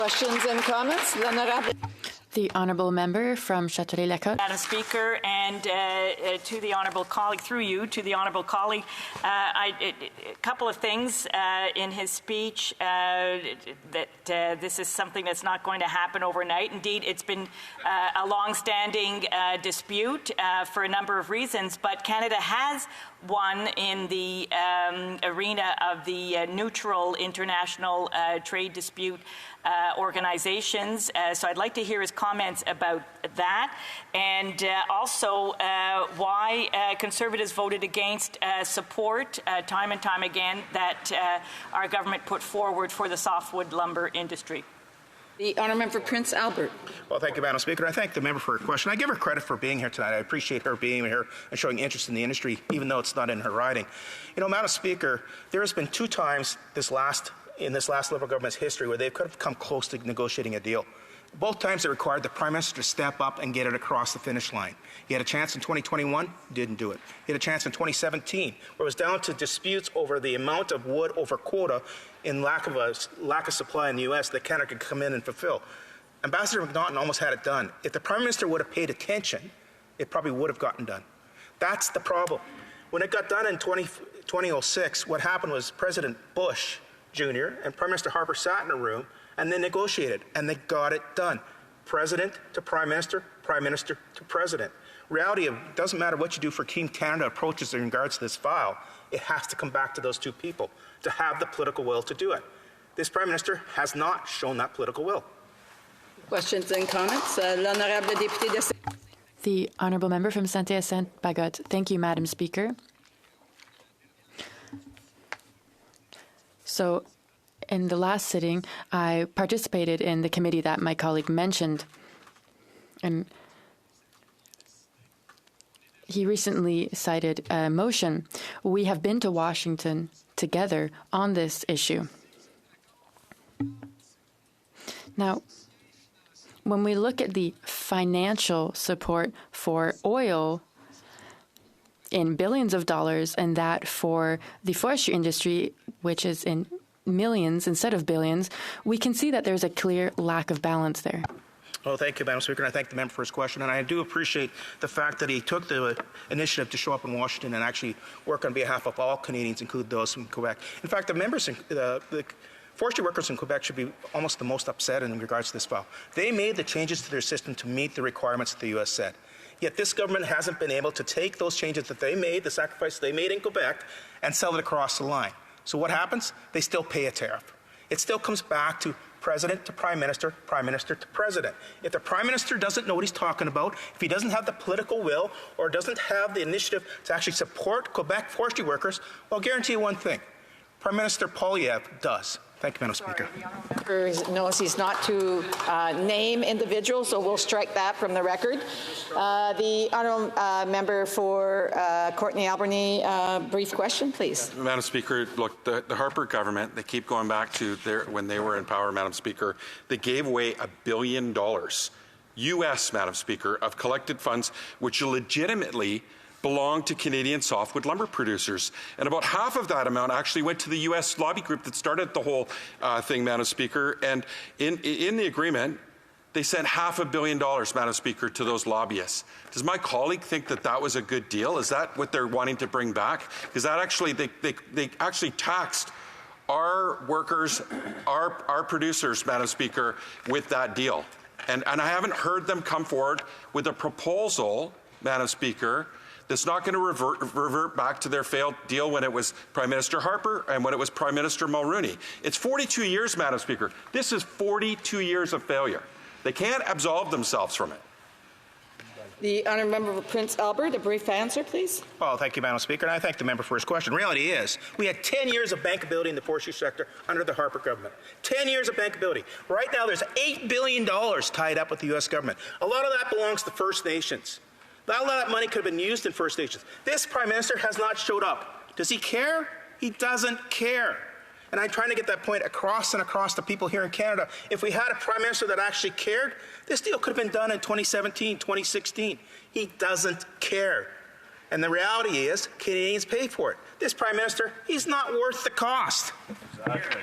Questions and comments? The honourable member from Châteauguay-Lacotte. Madam Speaker, and to the honourable colleague, through you, to the honourable colleague, a couple of things in his speech that this is something that's not going to happen overnight. Indeed, it's been a long-standing dispute for a number of reasons, but Canada has won in the arena of the neutral international trade dispute organizations. So I'd like to hear his comments about that, and also why Conservatives voted against support time and time again that our government put forward for the softwood lumber industry. The honourable member for Prince Albert. Well, thank you, Madam Speaker. I thank the member for her question. I give her credit for being here tonight. I appreciate her being here and showing interest in the industry, even though it's not in her riding. You know, Madam Speaker, there has been 2 times in this last Liberal government's history where they could have come close to negotiating a deal. Both times it required the Prime Minister to step up and get it across the finish line. He had a chance in 2021, didn't do it. He had a chance in 2017, where it was down to disputes over the amount of wood over quota in lack of supply in the U.S. that Canada could come in and fulfill. Ambassador McNaughton almost had it done. If the Prime Minister would have paid attention, it probably would have gotten done. That's the problem. When it got done in 2006, what happened was President Bush Jr. and Prime Minister Harper sat in a room and they negotiated, and they got it done. President to Prime Minister to President. Reality of it doesn't matter what you do for Team Canada approaches in regards to this file, it has to come back to those 2 people to have the political will to do it. This Prime Minister has not shown that political will. Questions and comments? L'honorable député de... The honourable member from Saint-Hyacinthe-Bagotte. Thank you, Madam Speaker. So, in the last sitting, I participated in the committee that my colleague mentioned, and he recently cited a motion. We have been to Washington together on this issue. Now, when we look at the financial support for oil in billions of dollars and that for the forestry industry, which is in millions instead of billions, we can see that there's a clear lack of balance there. Well, thank you, Madam Speaker, and I thank the member for his question. And I do appreciate the fact that he took the initiative to show up in Washington and actually work on behalf of all Canadians, including those from Quebec. In fact, the forestry workers in Quebec should be almost the most upset in regards to this file. They made the changes to their system to meet the requirements that the U.S. said. Yet this government hasn't been able to take those changes that they made, the sacrifice they made in Quebec, and sell it across the line. So what happens? They still pay a tariff. It still comes back to President to Prime Minister to President. If the Prime Minister doesn't know what he's talking about, if he doesn't have the political will or doesn't have the initiative to actually support Quebec forestry workers, well, I'll guarantee you one thing. Prime Minister Poilievre does. Thank you, Madam Speaker. The honourable knows he's not to name individuals, so we'll strike that from the record. The honourable member for Courtenay-Albany, brief question, please. Madam Speaker, look, the Harper government, they keep going back to when they were in power, Madam Speaker, they gave away $1 billion U.S., Madam Speaker, of collected funds which legitimately belonged to Canadian softwood lumber producers. And about half of that amount actually went to the U.S. lobby group that started the whole thing, Madam Speaker. And in the agreement, they sent $500 million, Madam Speaker, to those lobbyists. Does my colleague think that that was a good deal? Is that what they're wanting to bring back? Because that actually, they actually taxed our workers, our producers, Madam Speaker, with that deal. And I haven't heard them come forward with a proposal, Madam Speaker, that's not going to revert back to their failed deal when it was Prime Minister Harper and when it was Prime Minister Mulroney. It's 42 years, Madam Speaker. This is 42 years of failure. They can't absolve themselves from it. The honourable member for Prince Albert, a brief answer, please. Well, thank you, Madam Speaker, and I thank the member for his question. Reality is, we had 10 years of bankability in the forestry sector under the Harper government. 10 years of bankability. Right now, there's $8 billion tied up with the U.S. government. A lot of that belongs to First Nations. A lot of that money could have been used in First Nations. This Prime Minister has not showed up. Does he care? He doesn't care. And I'm trying to get that point across and across to people here in Canada. If we had a Prime Minister that actually cared, this deal could have been done in 2017, 2016. He doesn't care. And the reality is, Canadians pay for it. This Prime Minister, he's not worth the cost. Exactly.